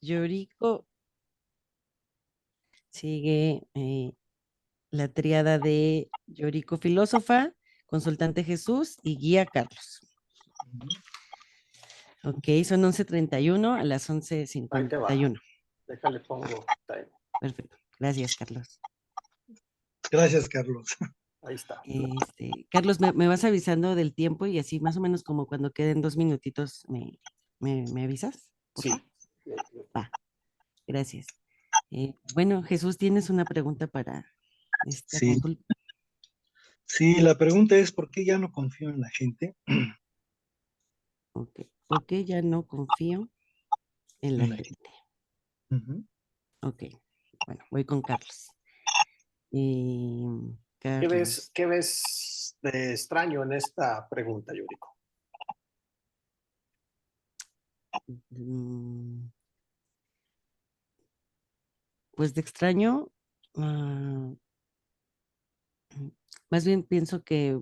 Yoriko sigue la tríada de Yoriko filósofa, consultante Jesús y guía Carlos. Ok, son 11:31 a las once Ahí te cincuenta y va. uno. Déjale pongo time. Perfecto. Gracias, Carlos. Gracias, Carlos. Ahí está. Carlos, me vas avisando del tiempo y así más o menos como cuando queden 2 minutitos me avisas, por Sí. favor. Va, gracias. Bueno, Jesús, ¿tienes una pregunta para esta Sí, consulta? sí, la pregunta es, ¿por qué ya no confío en la gente? Ok. ¿Por qué ya no confío en la En la gente. gente? Ujú. Ok, bueno, voy con Carlos. Carlos, ¿Qué ves de extraño en esta pregunta, Yuriko? mm, pues de extraño, más bien pienso que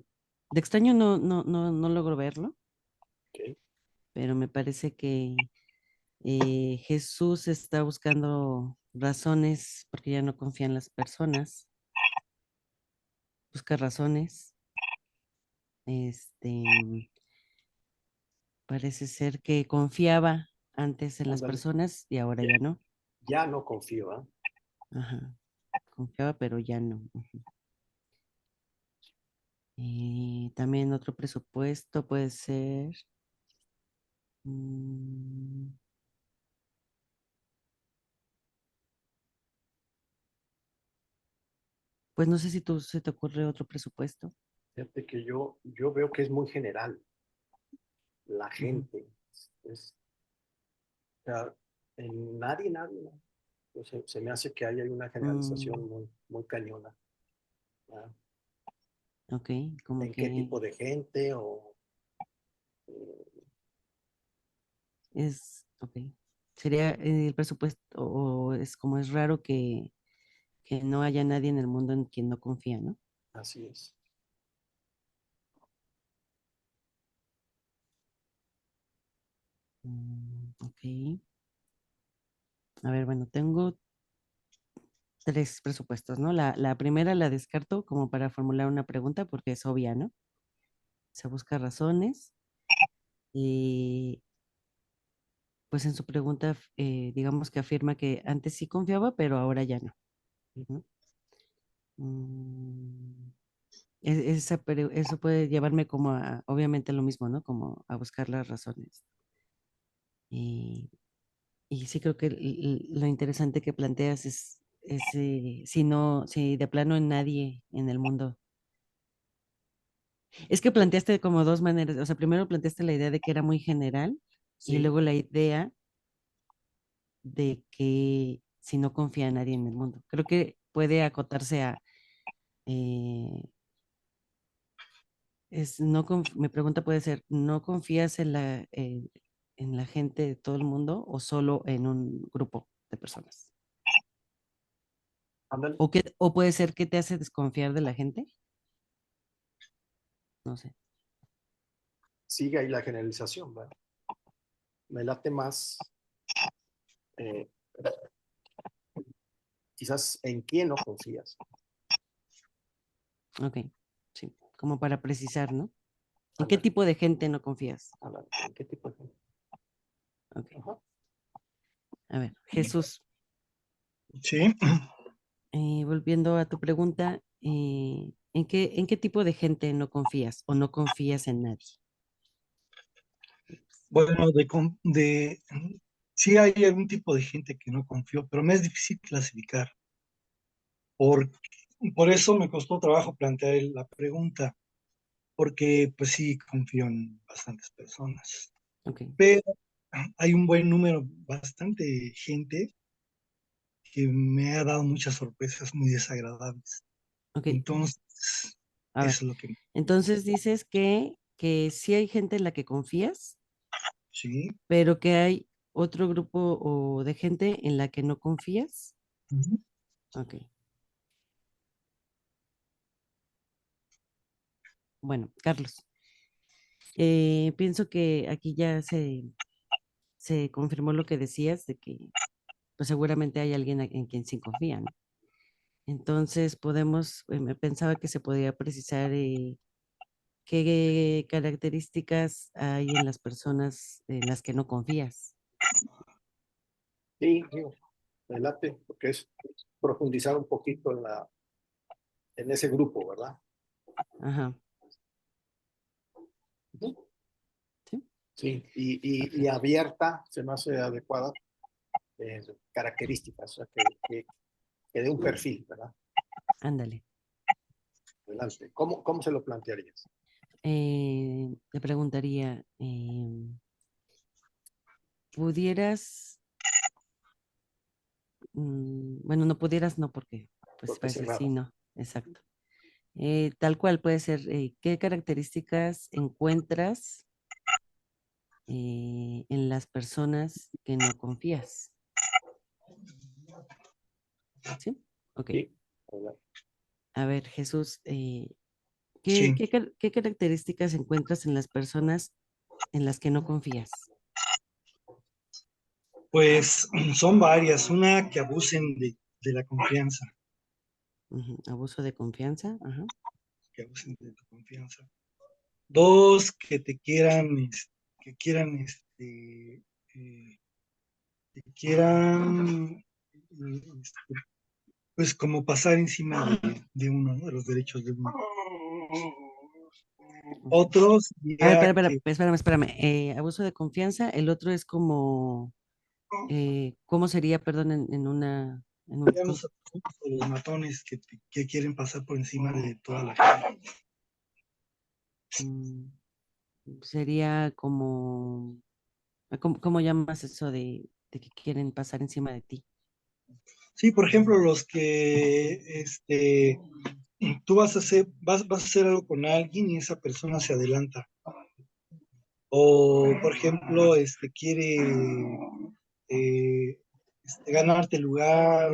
de extraño no logro verlo, Okay. pero me parece que Jesús está buscando razones porque ya no confía en las personas, busca razones. Este, parece ser que confiaba antes en las Ándale. personas y ahora Ya, ya no. ya no confío, ¿eh? Ajá, confiaba, pero ya no. Ujú. También otro presupuesto puede ser, mm, pues no sé si tú se te ocurre otro presupuesto. Fíjate que yo veo que es muy general la Ujú. gente. Es, o sea, nadie. O sea, se me hace que ahí hay una Mm, generalización muy cañona. ¿Verdad? ok, como ¿En qué que tipo de gente o eh, ok. Sería el presupuesto, o es como es raro que no haya nadie en el mundo en quien no confía, ¿no? así es? Ok. A ver, bueno, tengo tres presupuestos, ¿no? La primera la descarto como para formular una pregunta porque es obvia, ¿no? Se busca razones y pues en su pregunta, digamos que afirma que antes sí confiaba, pero ahora ya no. ¿No? Mm, eso puede llevarme como a, obviamente lo mismo, ¿no? Como a buscar las razones. Y, y sí creo que lo interesante que planteas es si no, si de plano en nadie en el mundo. Es que planteaste como dos maneras, o sea, primero planteaste la idea de que era muy general y Sí, luego la idea de que si no confía en nadie en el mundo. Creo que puede acotarse a, eh, mi pregunta puede ser, ¿no confías en la gente de todo el mundo o solo en un grupo de personas? ándale. O puede ser que te hace desconfiar de la gente, no sé. Sigue ahí la generalización, ¿verdad? Me late más, eh, quizás en quién no confías. Ok, sí, como para precisar, ¿no? ¿En qué Ándale, tipo de gente no confías? ándale. ¿En qué tipo de gente? Ok, Ajá. a ver, Jesús, Sí, volviendo a tu pregunta, en qué tipo de gente no confías o no confías en nadie? bueno, sí hay algún tipo de gente que no confío, pero me es difícil clasificar. Por, por eso me costó trabajo plantear la pregunta, porque pues sí confío en bastantes personas, Ok, pero hay un buen número, bastante gente que me ha dado muchas sorpresas muy desagradables. ok, Entonces, a ver, eso es lo que entonces dices que sí hay gente en la que confías, sí. pero que hay otro grupo o de gente en la que no confías. Ujú. Ok, bueno, Carlos, pienso que aquí ya se se confirmó lo que decías de que pues seguramente hay alguien en quien sí confían. Entonces podemos, me pensaba que se podría precisar qué características hay en las personas en las que no confías. Sí, digo, adelante, porque es profundizar un poquito en ese grupo, ¿verdad? Ajá, Ujú. sí, Sí, y abierta, se me hace adecuada, características, o sea, que dé un perfil, ¿verdad? ándale. Adelante. ¿Cómo se lo plantearías? Le preguntaría, ¿pudieras, bueno, no pudieras, no, porque pues Porque va a es ser sí, cerrada. no, exacto. Tal cual puede ser, ¿qué características encuentras en las personas que no confías? ¿Sí? Ok. Sí, adelante. A ver, Jesús, Sí, ¿qué características encuentras en las personas en las que no confías? pues son varias. Una, que abusen de la confianza, Ujú, abuso de confianza, ajá. que abusen de tu confianza. Dos, que te quieran, que quieran, que quieran, pues como pasar encima de uno, ¿no? De los derechos de uno. Ujú. Otros A ver, diría que espérame. Abuso de confianza, el otro es como, ¿cómo sería, perdón, en un, ya los abusos o los matones que quieren pasar por encima de toda la gente. mm, sería como, ¿cómo llamas eso de que quieren pasar encima de ti? Sí, por ejemplo, los que tú vas a hacer algo con alguien y esa persona se adelanta. O, por ejemplo, quiere eh, ganarte el lugar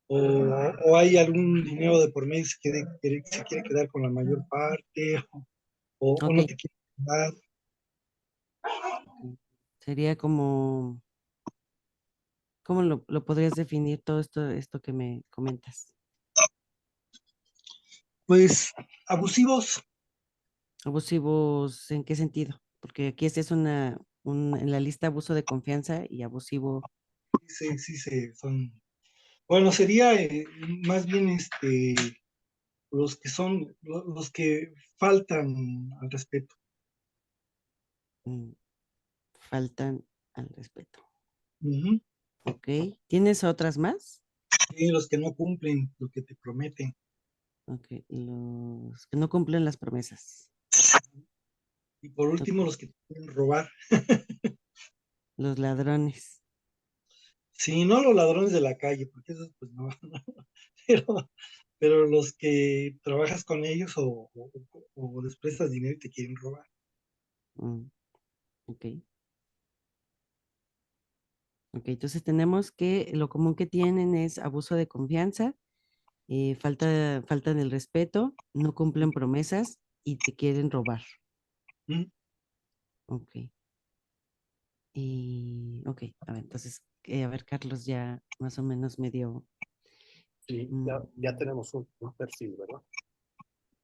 o hay algún dinero de por medio y se quiere quedar con la mayor parte o Ok, no te quiere dar. sería como, ¿cómo lo podrías definir todo esto que me comentas? Pues abusivos, ¿Abusivos en qué sentido? Porque aquí este es en la lista abuso de confianza y abusivo. sí, sí, son. Bueno, sería más bien los que son, los que faltan al respeto. mm, Faltan al respeto. Ujú. Ok. ¿Tienes otras más? Y los que no cumplen lo que te prometen. Ok. Los que no cumplen las promesas. Y por Ok. último, los que te quieren robar. Los ladrones. Sí, no los ladrones de la calle, porque esos pues no, pero, pero los que trabajas con ellos o les prestas dinero y te quieren robar. Mm, ok. Ok. Entonces tenemos que lo común que tienen es abuso de confianza, falta del respeto, no cumplen promesas y te quieren robar. ¿Mm? Ok. Ok, a ver, entonces, a ver, Carlos ya más o menos me dio. Sí, ya mm, tenemos un perfil, ¿verdad?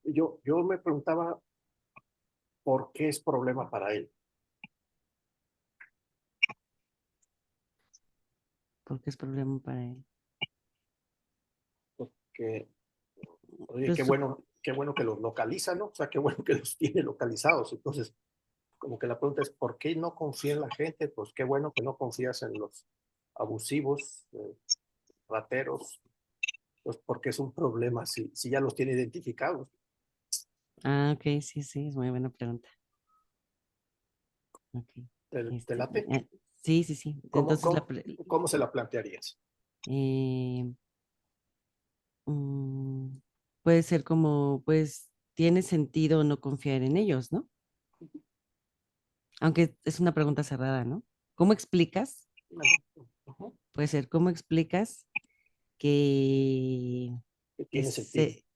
Yo me preguntaba por qué es problema para él. ¿Por qué es problema para él? Porque, oye, Pues, qué bueno que los localiza, ¿no? O sea, qué bueno que los tiene localizados. Entonces, como que la pregunta es, ¿por qué no confía en la gente? Pues qué bueno que no confías en los abusivos, rateros, pues porque es un problema si ya los tiene identificados. ok, sí, es muy buena pregunta. Ok, ¿Te late? sí, sí. ¿Cómo, Entonces, cómo, cómo se la plantearías? eh, mm, puede ser como, pues, tiene sentido no confiar en ellos, ¿no? Aunque es una pregunta cerrada, ¿no? ¿Cómo explicas? Ujú. Puede ser, ¿cómo explicas que Que tiene sentido. ese,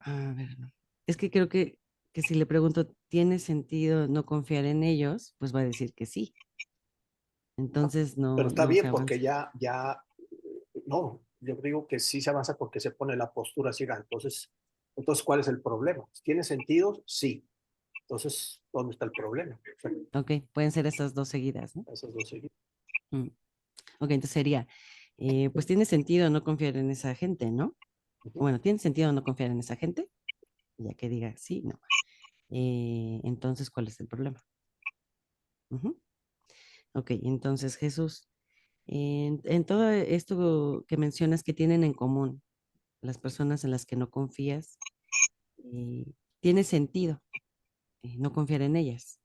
a ver, no. Es que creo que si le pregunto, tiene sentido no confiar en ellos, pues va a decir que sí. Entonces Pero no, está no se bien porque avanza. no, yo digo que sí se avanza porque se pone la postura ciega. Entonces, ¿cuál es el problema? ¿Tiene sentido? Sí. Entonces, ¿dónde está el problema? O sea, Ok, pueden ser esas dos seguidas, ¿no? esas dos seguidas. Mm. Ok, entonces sería, pues tiene sentido no confiar en esa gente, ¿no? Ujú. Bueno, tiene sentido no confiar en esa gente, ya que diga sí, no. Entonces, ¿cuál es el problema? Ujú. Ok, entonces Jesús, en todo esto que mencionas que tienen en común las personas en las que no confías, eh, tiene sentido no confiar en ellas,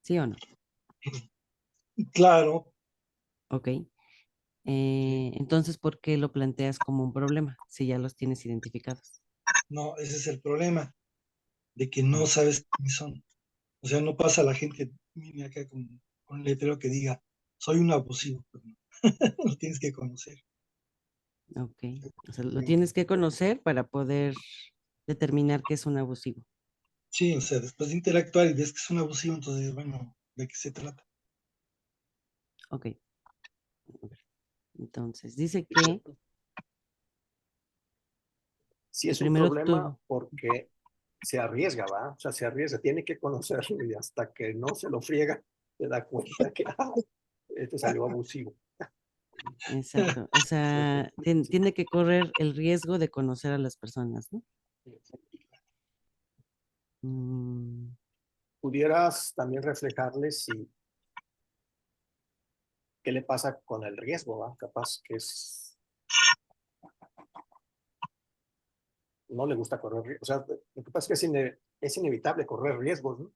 ¿sí o no? Claro, Ok, sí, entonces, ¿por qué lo planteas como un problema si ya los tienes identificados? no, ese es el problema, de que Mm, no sabes quiénes son. O sea, no pasa la gente, mire acá con un letrero que diga, soy un abusivo, pues no, lo tienes que conocer. ok, o sea, lo tienes que conocer para poder determinar que es un abusivo. Sí, o sea, después de interactuar y ves que es un abusivo, entonces, bueno, ¿de qué se trata? Ok, a ver, entonces dice que Sí es un primero problema tú, porque se arriesga, ¿va? O sea, se arriesga, tiene que conocerlo y hasta que no se lo friega, se da cuenta que este salió abusivo. exacto, o sea, tiene que correr el riesgo de conocer a las personas, ¿no? Mm, Pudieras también reflejarle si qué le pasa con el riesgo, ¿va? Capaz que no le gusta correr riesgos. O sea, lo que pasa es que es inevitable correr riesgos, ¿no?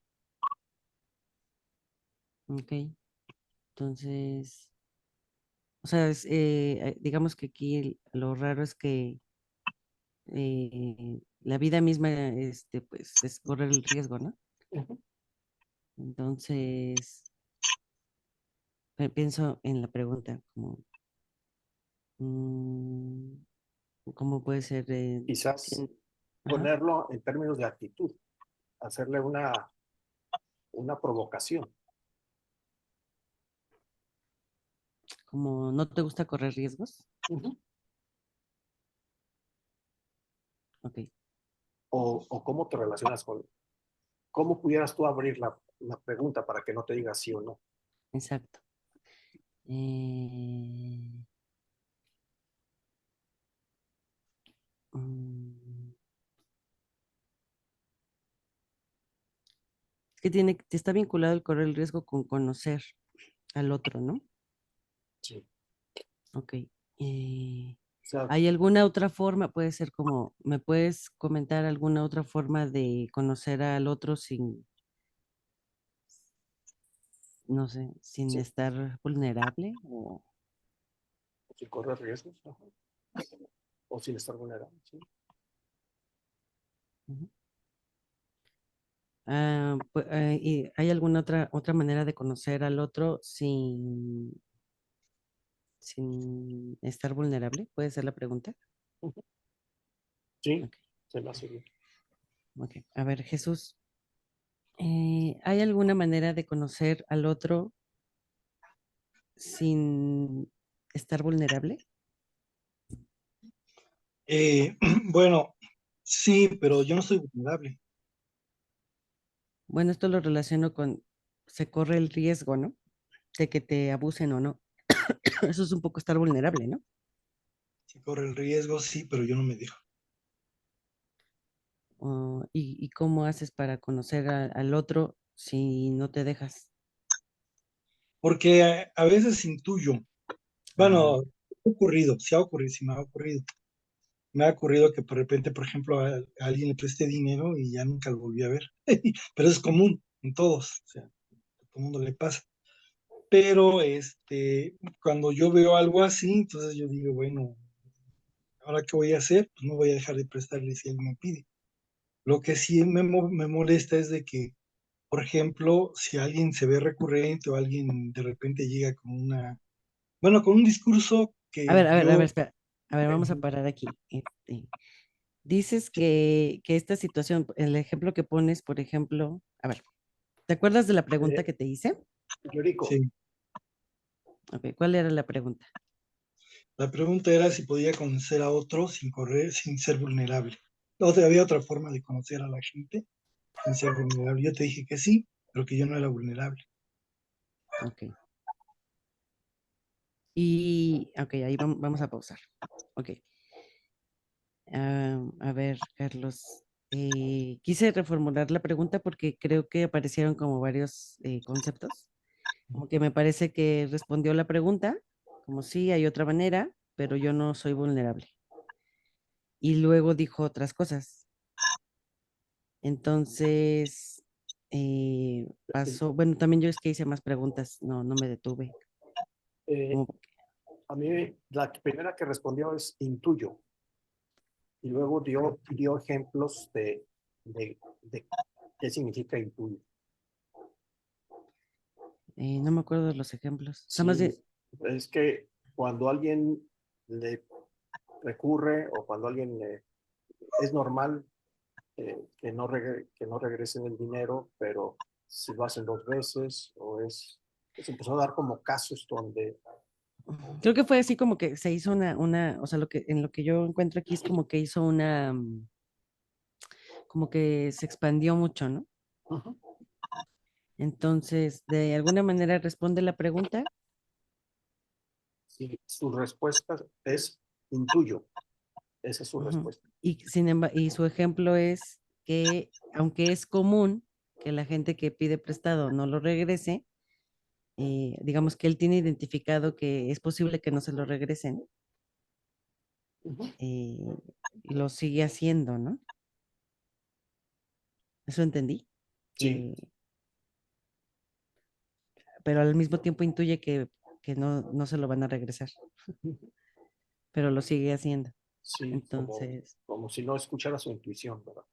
ok, entonces, o sea, digamos que aquí lo raro es que la vida misma, pues, es correr el riesgo, ¿no? Ujú. Entonces, pienso en la pregunta como, mm, ¿cómo puede ser? Quizás tien- ajá, ponerlo en términos de actitud, hacerle una provocación. como no te gusta correr riesgos, Ujú. ok, O cómo te relacionas con, cómo pudieras tú abrir la pregunta para que no te diga sí o no. exacto. Eh, mm, es que está vinculado el correr el riesgo con conocer al otro, ¿no? Sí. Ok. eh, O sea, ¿Hay alguna otra forma? Puede ser como, ¿me puedes comentar alguna otra forma de conocer al otro sin, no sé, sin sí, estar vulnerable? O, sin correr riesgos, ajá. O sin estar vulnerable. Sí. ujú. ¿Y hay alguna otra manera de conocer al otro sin estar vulnerable? ¿Puede ser la pregunta? Ujú. Sí, Ok, se me hace bien. ok. A ver, Jesús, ¿hay alguna manera de conocer al otro sin estar vulnerable? Eh, bueno, sí, pero yo no soy vulnerable. Bueno, esto lo relaciono con, se corre el riesgo, ¿no? De que te abusen o no. Eso es un poco estar vulnerable, ¿no? Si corre el riesgo, sí, pero yo no me dejo. ¿Y cómo haces para conocer al otro si no te dejas? Porque a veces intuyo, Ah, bueno, ha ocurrido, sí ha ocurrido, sí me ha ocurrido. Me ha ocurrido que de repente, por ejemplo, a alguien le presté dinero y ya nunca lo volví a ver. Pero es común en todos, o sea, a todo el mundo le pasa. Pero cuando yo veo algo así, entonces yo digo, bueno, ¿ahora qué voy a hacer? Pues no voy a dejar de prestarle si él me pide. Lo que sí me molesta es de que, por ejemplo, si alguien se ve recurrente o alguien de repente llega con bueno, con un discurso que a ver, yo, espera. A ver, vamos a parar aquí. Dices que esta situación, el ejemplo que pones, por ejemplo, a ver, ¿te acuerdas de la pregunta Eh, que te hice? Yuriko, Sí. Ok, ¿cuál era la pregunta? La pregunta era si podía conocer a otro sin correr, sin ser vulnerable. Había otra forma de conocer a la gente sin ser vulnerable. Yo te dije que sí, pero que yo no era vulnerable. Ok. Y, ok, ahí vamos a pausar. Ok. A ver, Carlos, quise reformular la pregunta porque creo que aparecieron como varios conceptos. Como que me parece que respondió la pregunta, como sí, hay otra manera, pero yo no soy vulnerable. Y luego dijo otras cosas. Entonces, pasó, bueno, también yo es que hice más preguntas, no me detuve. eh, Como, a mí la primera que respondió es intuyo y luego dio ejemplos de qué significa intuyo. no me acuerdo de los ejemplos. O sea, más Sí, bien, es que cuando alguien le recurre o cuando alguien es normal que no regresen el dinero, pero si lo hacen dos veces o se empezó a dar como casos donde creo que fue así como que se hizo o sea, en lo que yo encuentro aquí es como que hizo como que se expandió mucho, ¿no? uh-huh, Entonces, de alguna manera responde la pregunta. si su respuesta es intuyo, esa es su Ujú. respuesta. Y sin embargo, y su ejemplo es que, aunque es común que la gente que pide prestado no lo regrese, digamos que él tiene identificado que es posible que no se lo regresen, Uh-huh. eh, lo sigue haciendo, ¿no? Eso entendí. Sí, Que, pero al mismo tiempo intuye que no se lo van a regresar, pero lo sigue haciendo. sí, Entonces, como si no escuchara su intuición, ¿verdad?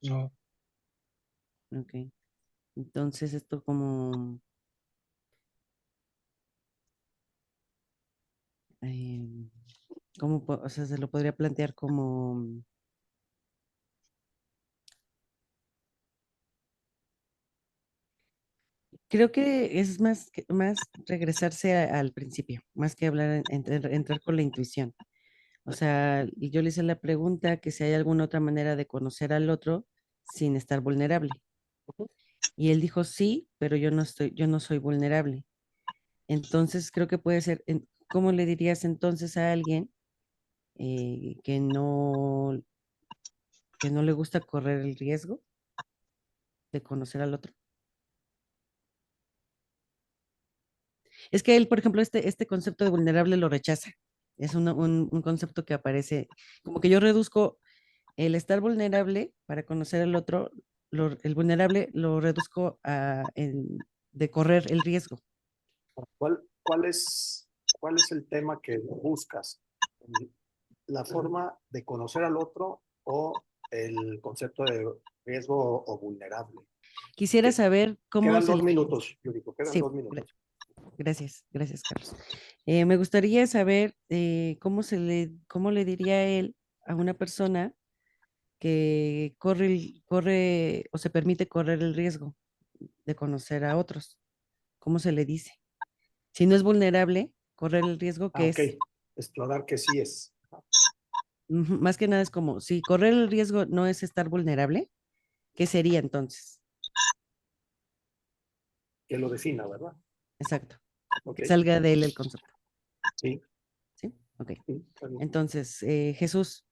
No. ok. Entonces esto como, eh, o sea, se lo podría plantear como, creo que es más regresarse al principio, más que hablar, entrar con la intuición. O sea, y yo le hice la pregunta que si hay alguna otra manera de conocer al otro sin estar vulnerable. Uh-huh. Y él dijo sí, pero yo no soy vulnerable. Entonces creo que puede ser, ¿cómo le dirías entonces a alguien eh, que no, que no le gusta correr el riesgo de conocer al otro? Es que él, por ejemplo, este concepto de vulnerable lo rechaza. Es un concepto que aparece, como que yo reduzco el estar vulnerable para conocer al otro, el vulnerable lo reduzco de correr el riesgo. ¿Cuál es el tema que buscas? ¿La forma de conocer al otro o el concepto de riesgo o vulnerable? Quisiera Que- saber cómo Quedan se dos le... minutos, Yuriko, quedan Sí, 2 minutos. gracias, Carlos. Me gustaría saber cómo le diría él a una persona que corre o se permite correr el riesgo de conocer a otros. ¿Cómo se le dice? Si no es vulnerable, correr el riesgo Ah, que ok. es, Explorar que sí es. ujú, más que nada es como, si correr el riesgo no es estar vulnerable, ¿qué sería entonces? Que lo defina, ¿verdad? Exacto, Ok. que salga de él el concepto, Sí, ¿sí? Ok. sí, está bien. Entonces, Jesús,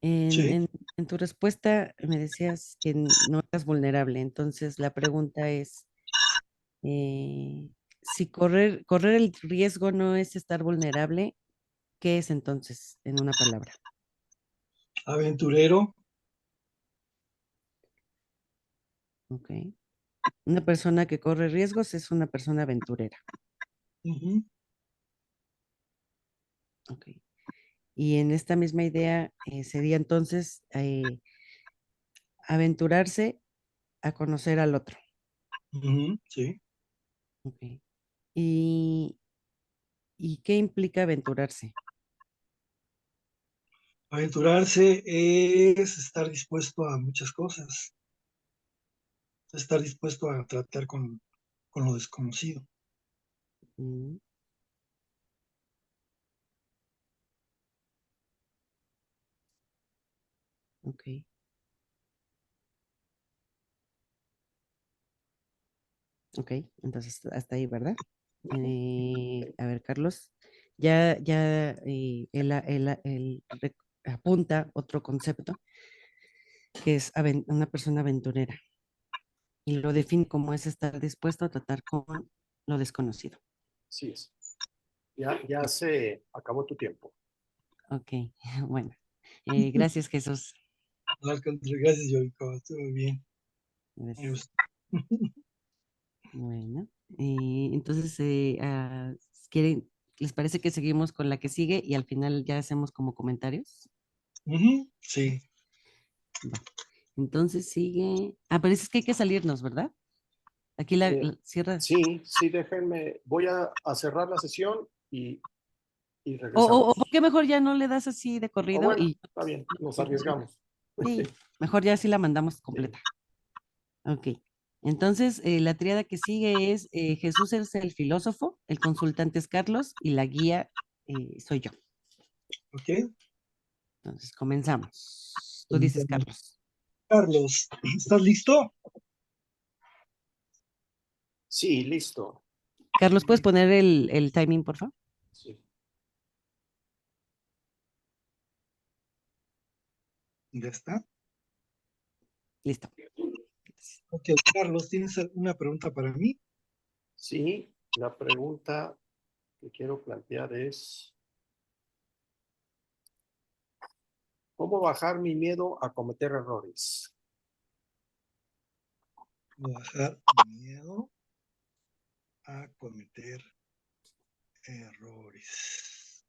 en, Sí. en, en tu respuesta me decías que no eras vulnerable, entonces la pregunta es, si correr el riesgo no es estar vulnerable, ¿qué es entonces en una palabra? Aventurero. Ok. Una persona que corre riesgos es una persona aventurera. Ujú, Ok. Y en esta misma idea sería entonces aventurarse a conocer al otro. ujú, sí. Ok. ¿Y, y qué implica aventurarse? Aventurarse es estar dispuesto a muchas cosas, estar dispuesto a tratar con lo desconocido. Mm, ok, ok. Entonces, hasta ahí, ¿verdad? A ver, Carlos, él apunta otro concepto que es una persona aventurera y lo define como es estar dispuesto a tratar con lo desconocido. Sí es. Ya se acabó tu tiempo. Ok, bueno. Gracias, Jesús. Al contrario, gracias, Yorico, estuvo bien. Me Gracias. gustó. Bueno, entonces, ¿quieren, les parece que seguimos con la que sigue y al final ya hacemos como comentarios? Ujú, sí. Va. Entonces sigue. Ah, pero es que hay que salirnos, ¿verdad? Aquí cierra. Sí, déjenme, voy a cerrar la sesión y O regresamos. ¿por qué mejor ya no le das así de O corrido bueno, y está bien, nos y- arriesgamos. sí, mejor ya sí la mandamos Sí, completa. Ok. Entonces, la tríada que sigue es Jesús es el filósofo, el consultante es Carlos y la guía soy yo. Ok. Entonces, comenzamos. Tú dices, Carlos. Carlos, ¿estás listo? sí, listo. Carlos, ¿puedes poner el timing, por favor? Sí. Ya está. Listo. Ok, Carlos, ¿tienes una pregunta para mí? Sí, la pregunta que quiero plantear es, ¿cómo bajar mi miedo a cometer errores? Bajar miedo a cometer errores.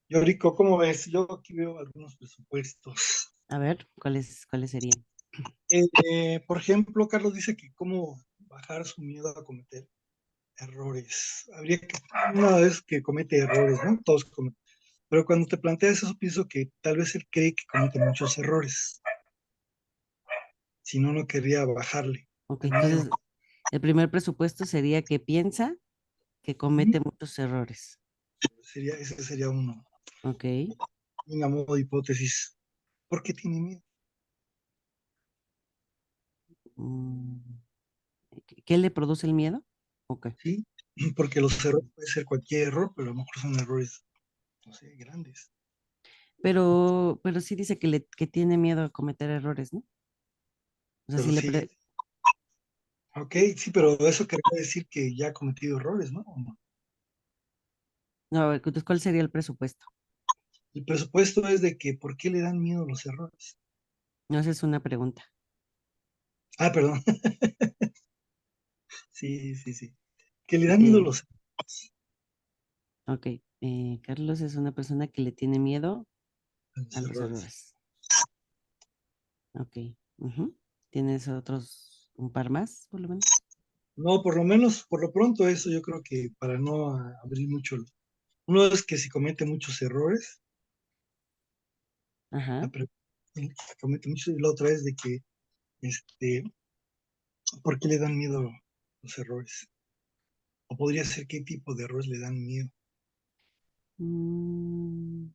Yorico, ¿cómo ves? Yo aquí veo algunos presupuestos. A ver, ¿cuáles serían? Por ejemplo, Carlos dice que cómo bajar su miedo a cometer errores. Habría que, una vez que comete errores, ¿no? Todos cometen. Pero cuando te planteas eso, pienso que tal vez él cree que comete muchos errores. Si no, no querría bajarle Ok, el miedo. entonces el primer presupuesto sería que piensa que Ujú. comete muchos errores. Ese sería uno. Ok. Una modo de hipótesis. ¿Por qué tiene miedo? mm, ¿Qué le produce el miedo? Ok. ¿Sí? Porque los errores puede ser cualquier error, pero a lo mejor son errores, no sé, grandes. Pero sí dice que tiene miedo a cometer errores, ¿no? O sea, Pero sí le... sí, ok, sí, pero eso querría decir que ya ha cometido errores, ¿no? ¿O no? No, a ver, entonces, ¿cuál sería el presupuesto? El presupuesto es de que ¿por qué le dan miedo los errores? No, esa es una pregunta. Ah, perdón. Sí, sí, sí. Que le dan miedo Eh, los ok. Carlos es una persona que le tiene miedo a los los errores. errores. Ok. Ujú. ¿Tienes otros, un par más, por lo menos? No, por lo menos, por lo pronto eso yo creo que para no abrir mucho. Uno es que si comete muchos errores, Ajá. la pre- si comete muchos, y la otra es de que, este, ¿por qué le dan miedo los errores? O podría ser qué tipo de errores le dan miedo. Mm,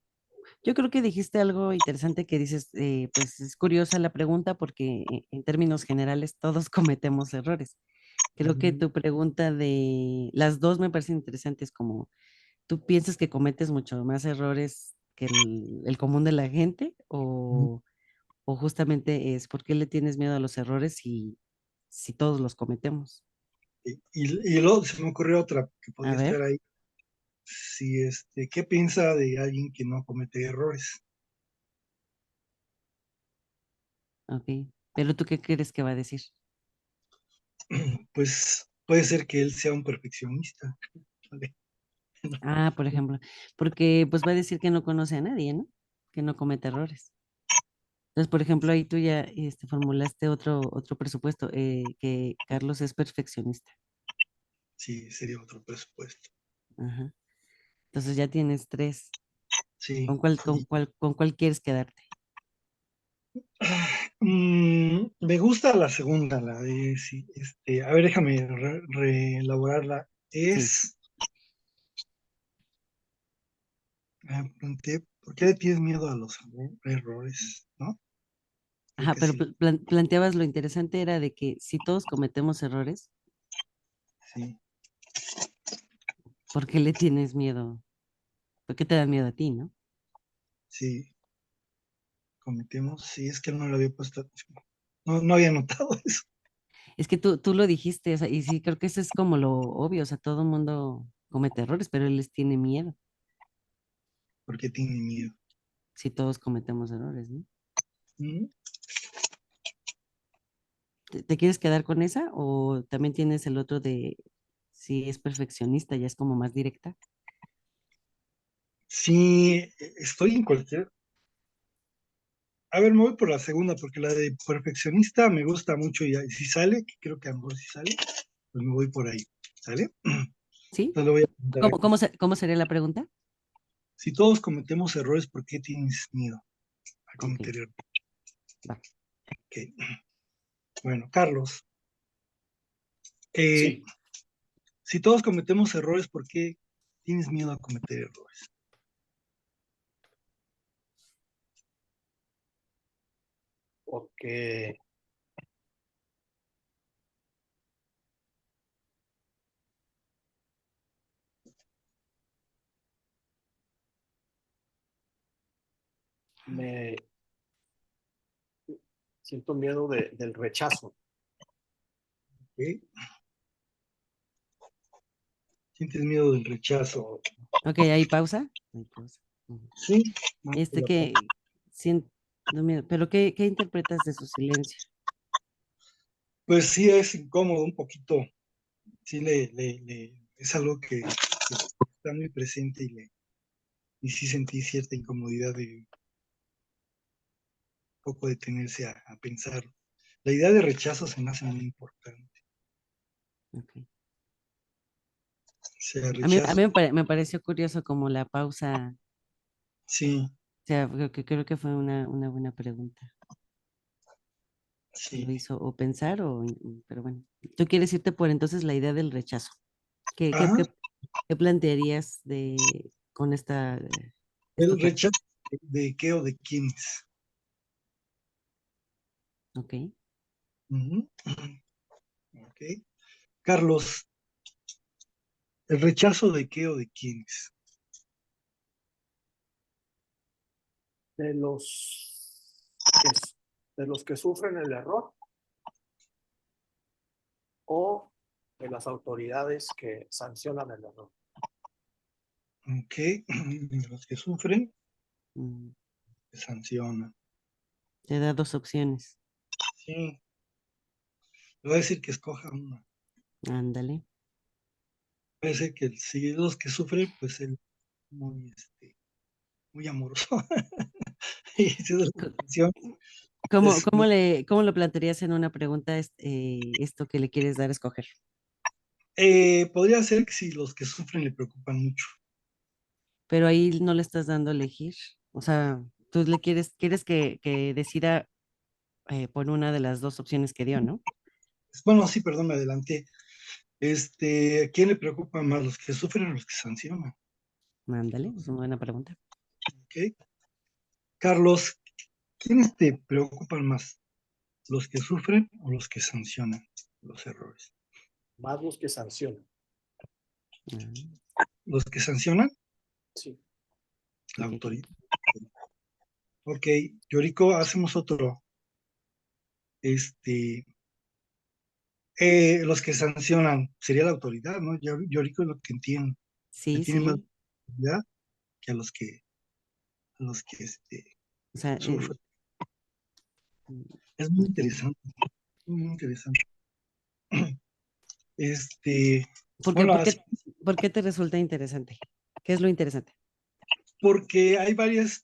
Yo creo que dijiste algo interesante que dices, pues es curiosa la pregunta porque en términos generales todos cometemos errores. Creo que Ujú, tu pregunta de las dos me parecen interesantes, como tú piensas que cometes mucho más errores que el común de la gente ujú. o justamente es por qué le tienes miedo a los errores si todos los cometemos. Y luego se me ocurrió otra que A podría estar ver, ahí. Si ¿qué piensa de alguien que no comete errores? ok. Pero tú qué crees que va a decir. Pues puede ser que él sea un perfeccionista. ¿Vale? Ah, por ejemplo, porque pues va a decir que no conoce a nadie, ¿no? Que no comete errores. Entonces, por ejemplo, ahí tú ya formulaste otro presupuesto, que Carlos es perfeccionista. Sí, sería otro presupuesto. Ajá. Entonces ya tienes tres. Sí. ¿Con cuál quieres quedarte? Me gusta la segunda, la de, sí, a ver, déjame reelaborarla. Sí. ¿Por qué le tienes miedo a los errores? ¿No? Creo Ajá, que pero sí, planteabas lo interesante era de que si todos cometemos errores, sí, ¿por qué le tienes miedo? ¿Por qué te da miedo a ti, no? sí, cometemos, sí, es que no lo había puesto atención. No, no había notado eso. Es que tú lo dijiste, o sea, y sí, creo que eso es como lo obvio, o sea, todo el mundo comete errores, pero él les tiene miedo, ¿Por qué tiene miedo? si todos cometemos errores, ¿no? ¿Mm? ¿Te quieres quedar con esa o también tienes el otro de si es perfeccionista, ya es como más directa? Sí, estoy en cualquier. A ver, me voy por la segunda, porque la de perfeccionista me gusta mucho y si sale, que creo que a lo mejor si sale, pues me voy por ahí. ¿Sale? ¿Sí? Entonces lo voy a apuntar aquí. ¿Cómo sería la pregunta? Si todos cometemos errores, ¿por qué tienes miedo a Ok, cometer errores? va. Ok. Bueno, Carlos, eh, Sí, si todos cometemos errores, ¿por qué tienes miedo a cometer errores? porque me siento miedo del rechazo. ¿Ok? ¿Sientes miedo del rechazo? O Ok, ¿hay pausa? Hay pausa. Ujú. Sí. No, Este que siento miedo, pero ¿qué interpretas de su silencio? pues sí es incómodo un poquito. Sí es algo que está muy presente y sí sentí cierta incomodidad de un poco detenerse a pensar. La idea de rechazo se me hace muy importante. Ok. O sea, A rechazo, mí me pareció curioso como la pausa, sí, o sea, creo que fue una buena pregunta. Que lo sí. hizo o pensar pero bueno, tú quieres irte por entonces la idea del rechazo. ¿Qué, qué, Ajá, qué, qué plantearías con esto el que, rechazo de qué o de quiénes. ok? Ujú. Ok. Carlos, ¿el rechazo de qué o de quiénes? de que, de los que sufren el error o de las autoridades que sancionan el error. Ok. Los que sufren, Mm, se sancionan. te da dos opciones. Sí, le voy a decir que escoja una. Ándale. Puede ser que si los que sufren, pues él muy, muy amoroso. Y si es la Co- sanción, es muy ¿Cómo lo plantearías en una pregunta esto que le quieres dar a escoger? podría ser que si los que sufren le preocupan mucho. Pero ahí no le estás dando a elegir. O sea, tú quieres que decida por una de las dos opciones que dio, ¿no? Bueno, sí, perdón, me adelanté. ¿A quién le preocupa más, los que sufren o los que sancionan? Ándale, es una buena pregunta. ¿Ok? Carlos, ¿quiénes te preocupan más, los que sufren o los que sancionan los errores? Más los que sancionan. Ah, Los que sancionan, Sí. la ok, ok. autoridad. Ok, Yoriko, hacemos otro. Este, los que sancionan sería la autoridad, ¿no? Yoriko es lo que entiendo. Le Sí, tiene más sí. autoridad que a los que O sea, sufren. mm, Es muy ok. interesante, muy interesante. Este, ¿Por qué, bueno, por así, qué, por qué te resulta interesante? ¿Qué es lo interesante? porque hay varias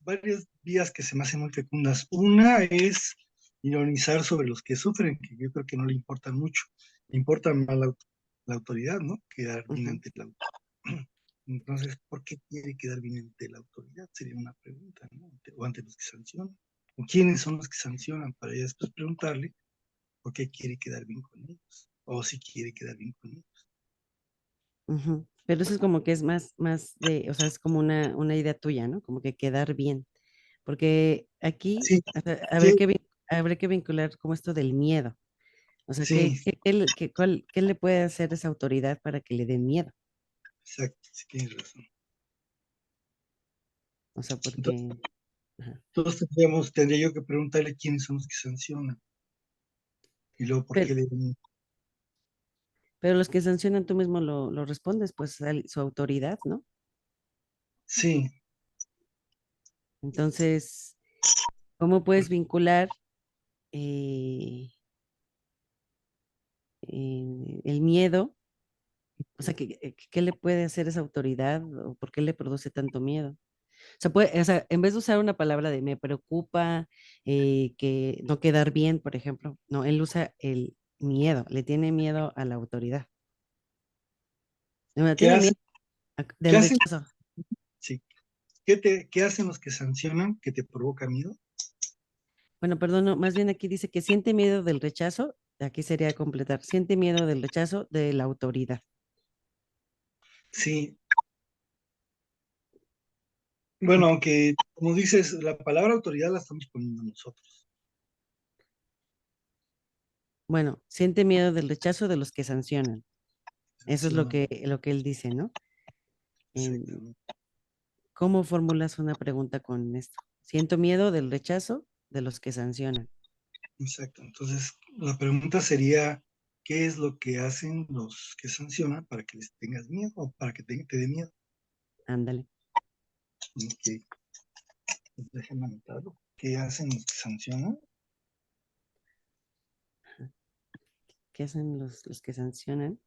vías que se me hacen muy fecundas. Una es ironizar sobre los que sufren, que yo creo que no le importan mucho. Le importa más la autoridad, ¿no? Quedar bien Ujú. ante la autoridad. Entonces, ¿por qué quiere quedar bien ante la autoridad? Sería una pregunta, ¿no? O ante los que sancionan. ¿O quiénes son los que sancionan? Para ya después preguntarle por qué quiere quedar bien con ellos. O si quiere quedar bien con ellos. Ujú. Pero eso es como que es más de, o sea, es como una idea tuya, ¿no? Como que quedar bien. Porque aquí Sí, o sea, sí, habrá que vincular como esto del miedo. O sea, sí, ¿qué le puede hacer esa autoridad para que le dé miedo? exacto, sí tienes razón. O sea, Entonces, porque, ajá. todos tendría yo que preguntarle quiénes son los que sancionan y luego por Pero, qué le... pero los que sancionan tú mismo lo respondes, pues su autoridad, ¿no? Sí, Entonces, ¿cómo puedes vincular eh, el miedo? O sea, ¿qué le puede hacer esa autoridad o por qué le produce tanto miedo? O sea, en vez de usar una palabra de me preocupa, que no quedar bien, por ejemplo, no, él usa el miedo, le tiene miedo a la autoridad. No, ¿qué tiene hacen? miedo ¿Qué del hacen? rechazo. Sí. ¿Qué hacen los que sancionan que te provoca miedo? Bueno, perdón, no, más bien aquí dice que siente miedo del rechazo, aquí sería completar, siente miedo del rechazo de la autoridad. Sí, bueno, aunque como dices, la palabra autoridad la estamos poniendo nosotros. Bueno, siente miedo del rechazo de los que sancionan. Eso es Sancionan, lo que él dice, ¿no? En- exactamente. ¿Cómo formulas una pregunta con esto? Siento miedo del rechazo de los que sancionan. Exacto. Entonces, la pregunta sería, ¿qué es lo que hacen los que sancionan para que les tengas miedo o para que te dé miedo? Ándale. Ok, pues déjenme anotarlo. ¿Qué hacen los que sancionan? ¿Qué hacen los que sancionan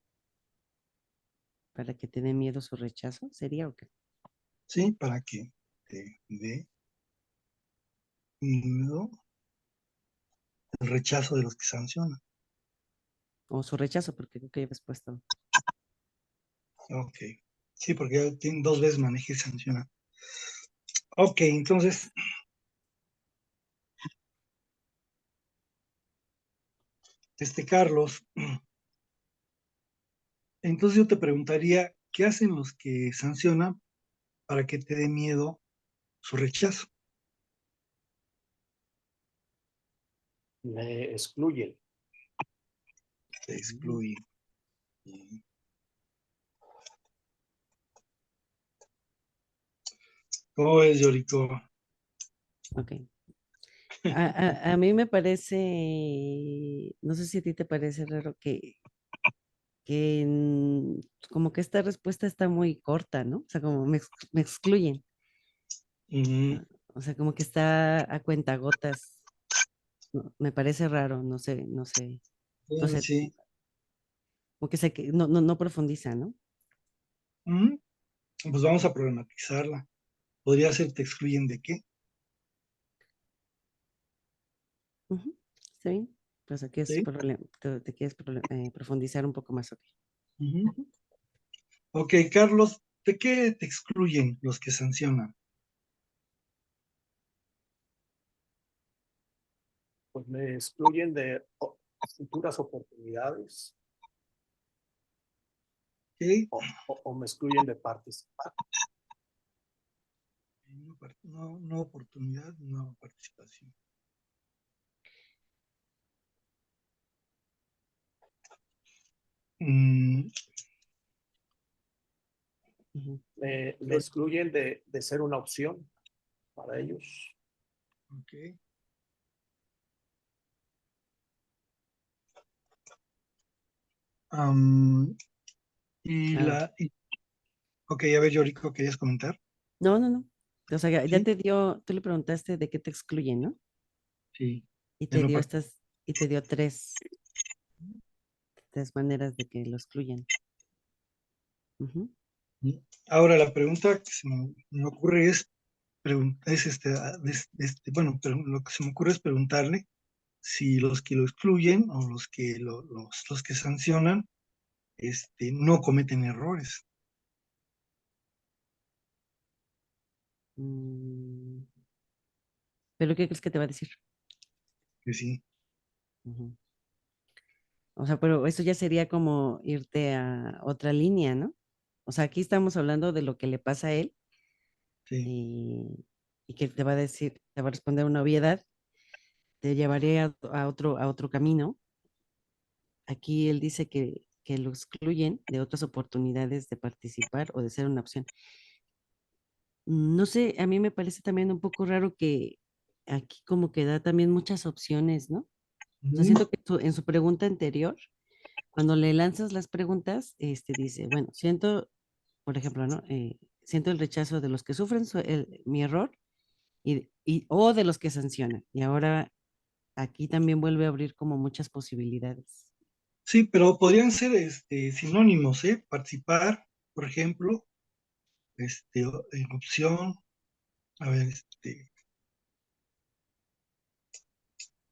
para que te dé miedo su rechazo? ¿Sería o qué? Sí, para que te dé miedo el rechazo de los que sancionan. O su rechazo, porque creo que ya habías puesto. Ok. Sí, porque ya tienen dos veces maneje y sanciona. Ok, entonces, Carlos, entonces yo te preguntaría, ¿qué hacen los que sancionan para que te dé miedo su rechazo? Me excluyen. Te Mm, excluye. ¿Cómo ves, Yorico? ok. A mí me parece, no sé si a ti te parece raro que como que esta respuesta está muy corta, ¿no? O sea, como me excluyen. Ujú. Ah, o sea, como que está a cuentagotas. Me parece raro, no sé, no sé, no Sí, sé, sí. como que no profundiza, ¿no? Ujú. Pues vamos a problematizarla. Podría ser te excluyen de qué. Ujú, está bien. Pues aquí es ¿Sí? te quieres profundizar un poco más, ok. Ujú. Ujú. Ok, Carlos, ¿de qué te excluyen los que sancionan? Pues me excluyen de futuras oportunidades ¿Qué? o me excluyen de participar. No, no oportunidad, no participación. Mm, Ujú. Me excluyen de ser una opción para ellos. ok. Am, y A ver. ok, a ver, Yorico, ¿querías comentar? No, no, no. O sea, ya Sí, te dio, tú le preguntaste de qué te excluyen, ¿no? sí, Y de te no dio part- estas, y te dio tres maneras de que lo excluyan. Ujú. Ahora, la pregunta que me ocurre es, bueno, pero lo que se me ocurre es preguntarle si los que lo excluyen o los que sancionan, no cometen errores. Mm, ¿Pero qué crees que te va a decir? Que sí. Ujú. O sea, pero eso ya sería como irte a otra línea, ¿no? O sea, aquí estamos hablando de lo que le pasa a él Sí. y que te va a decir, te va a responder una obviedad, te llevaré a otro camino. Aquí él dice que lo excluyen de otras oportunidades de participar o de ser una opción. No sé, a mí me parece también un poco raro que aquí como que da también muchas opciones, ¿no? O sea, Ujú. siento que en su pregunta anterior, cuando le lanzas las preguntas, dice, bueno, siento, por ejemplo, ¿no? Siento el rechazo de los que sufren mi error o de los que sancionan. Y ahora aquí también vuelve a abrir como muchas posibilidades. Sí, pero podrían ser sinónimos, ¿eh? Participar, por ejemplo, en opción, a ver,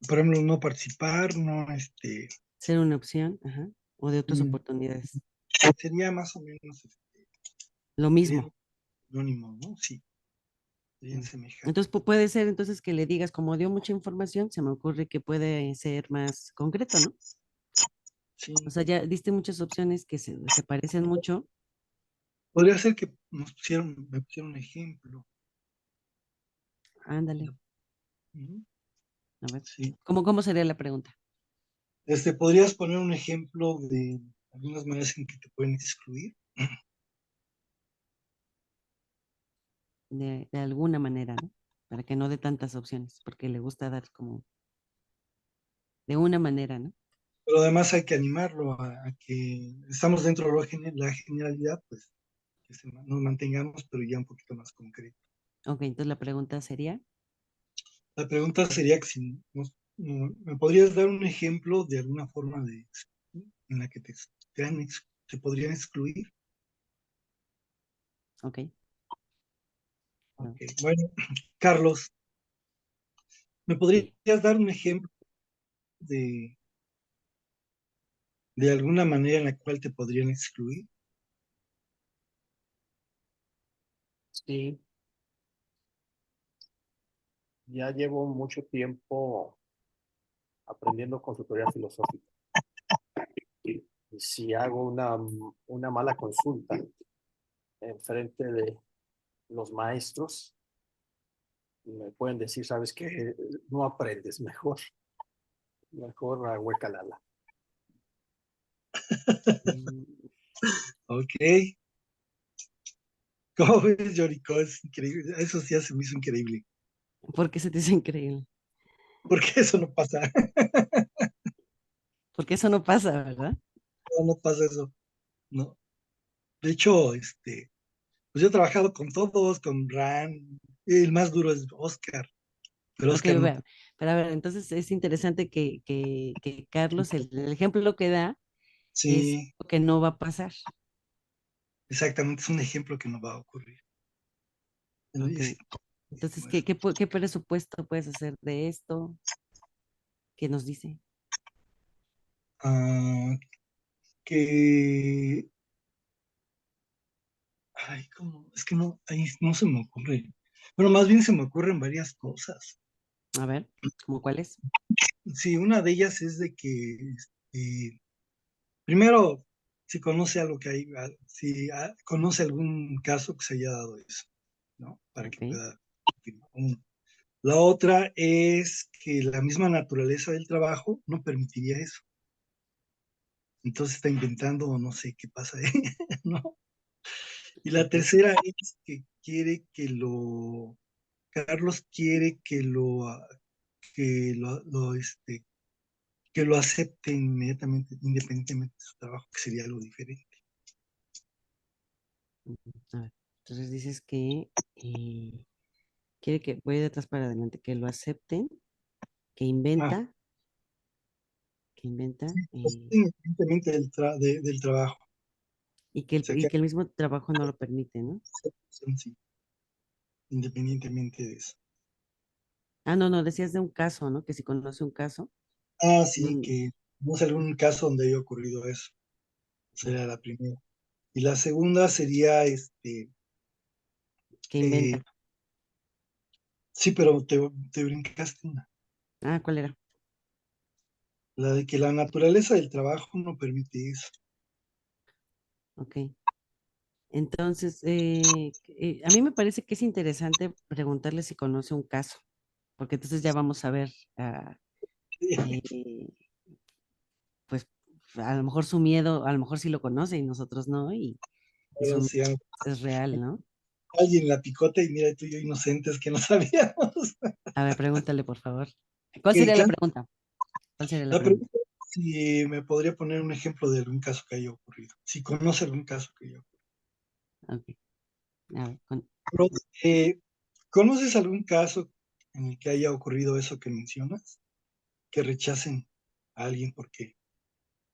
por ejemplo, no participar, no, Ser una opción, ajá, o de otras mm, oportunidades. sería más o menos, Lo serían mismo. sinónimos, ¿no? Sí, serían Mm. semejantes. Entonces puede ser entonces que le digas, como dio mucha información, se me ocurre que puede ser más concreto, ¿no? Sí, O sea, ya diste muchas opciones que se parecen mucho. podría ser que me pusieron un ejemplo. Ándale, Ujú. a ver. Sí. ¿Cómo sería la pregunta? ¿Podrías poner un ejemplo de algunas maneras en que te pueden excluir? De alguna manera, ¿no? Para que no dé tantas opciones, porque le gusta dar como de una manera, ¿no? Pero además hay que animarlo a que estamos dentro de la generalidad, pues que nos mantengamos, pero ya un poquito más concreto. Ok, entonces la pregunta sería, La pregunta sería que si me podrías dar un ejemplo de alguna forma en la que te podrían excluir. ok, Ok, no, bueno, Carlos, ¿me podrías sí, dar un ejemplo de, de alguna manera en la cual te podrían excluir? Sí, ya llevo mucho tiempo aprendiendo consultoría filosófica. Y si hago una mala consulta en frente de los maestros, me pueden decir, sabes que no aprendes, mejor ahuécalala. mm, Ok, ¿cómo ves, Yoriko? Es increíble, eso sí se me hizo increíble, ¿por qué se te hizo increíble? porque eso no pasa, Porque eso no pasa, ¿verdad? no pasa eso, ¿no? De hecho, pues yo he trabajado con todos, con Ran, el más duro es Oscar, pero Ok, Oscar no. vea, pero a ver, entonces es interesante que Carlos, el ejemplo que da es Sí, lo que no va a pasar. exactamente, es un ejemplo que no va a ocurrir. Ok, Es entonces, como eso. ¿qué presupuesto puedes hacer de esto? ¿Qué nos dice? Ah, que, ay, ¿cómo? Es que no, ahí no se me ocurre. Bueno, más bien se me ocurren varias cosas. A ver, ¿cómo cuál es? Sí, una de ellas es de que, primero, si conoce algo que hay, si conoce algún caso que se haya dado eso, ¿no? Para que Ok. pueda confirmar. Uno. La otra es que la misma naturaleza del trabajo no permitiría eso. Entonces está inventando o no sé qué pasa ahí, ¿no? Y la Ok. tercera es que Carlos quiere que lo acepte inmediatamente, independientemente de su trabajo, que sería algo diferente. A ver, entonces dices que quiere que, voy de atrás para adelante, que lo acepten, que Ah, inventa, que inventa, independientemente del trabajo. O sea, y que que el mismo trabajo no lo permite, ¿no? sí, independientemente de eso. Ah, no, no, decías de un caso, ¿no? Que si conoce un caso, Ah, sí, mm, que no es algún caso donde haya ocurrido eso. Sería la primera. Y la segunda sería, que eh, inventa. Sí, pero te brincaste una. Ah, ¿cuál era? La de que la naturaleza del trabajo no permite eso. Ok. Entonces, a mí me parece que es interesante preguntarle si conoce un caso, porque entonces ya vamos a ver, eh, pues a lo mejor su miedo, a lo mejor sí lo conoce y nosotros no, y su Ahora miedo sí, es real, ¿no? alguien la picota y mira tú y yo inocentes que no sabíamos. A ver, pregúntale, por favor. ¿Cuál El sería la caso- pregunta? ¿Cuál sería la La pregunta? pregunta es si me podría poner un ejemplo de algún caso que haya ocurrido. Si conoce algún caso que haya ocurrido. Ok. A ver, Pero, ¿conoces algún caso en el que haya ocurrido eso que mencionas? Que rechacen a alguien por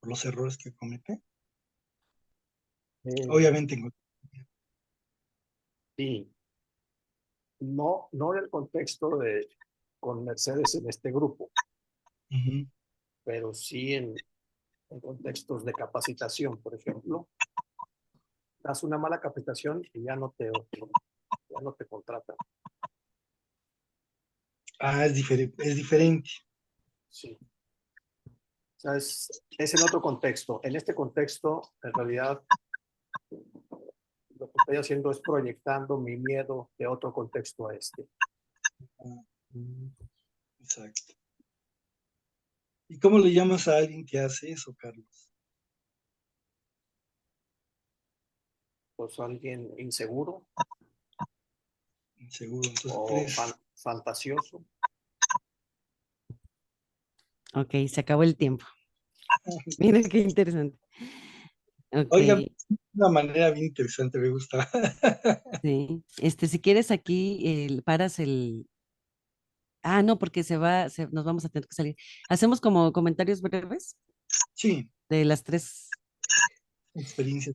los errores que comete. Eh, Obviamente, sí, no en el contexto de con Mercedes en este grupo, ujú. pero sí en contextos de capacitación, por ejemplo. Das una mala capacitación y ya no te contratan. Es diferente, es diferente. Sí. O sea, es en otro contexto. En este contexto, en realidad, lo que estoy haciendo es proyectando mi miedo de otro contexto a este. Ah, mm, exacto. ¿Y cómo le llamas a alguien que hace eso, Carlos? Pues alguien inseguro Seguro. Entonces, o fantasioso. ok, se acabó el tiempo. Mira qué interesante. Ok, oigan, una manera bien interesante, me gusta. sí. Si quieres aquí, paras el... Ah, no, porque nos vamos a tener que salir. Hacemos como comentarios breves Sí, de las tres. experiencia.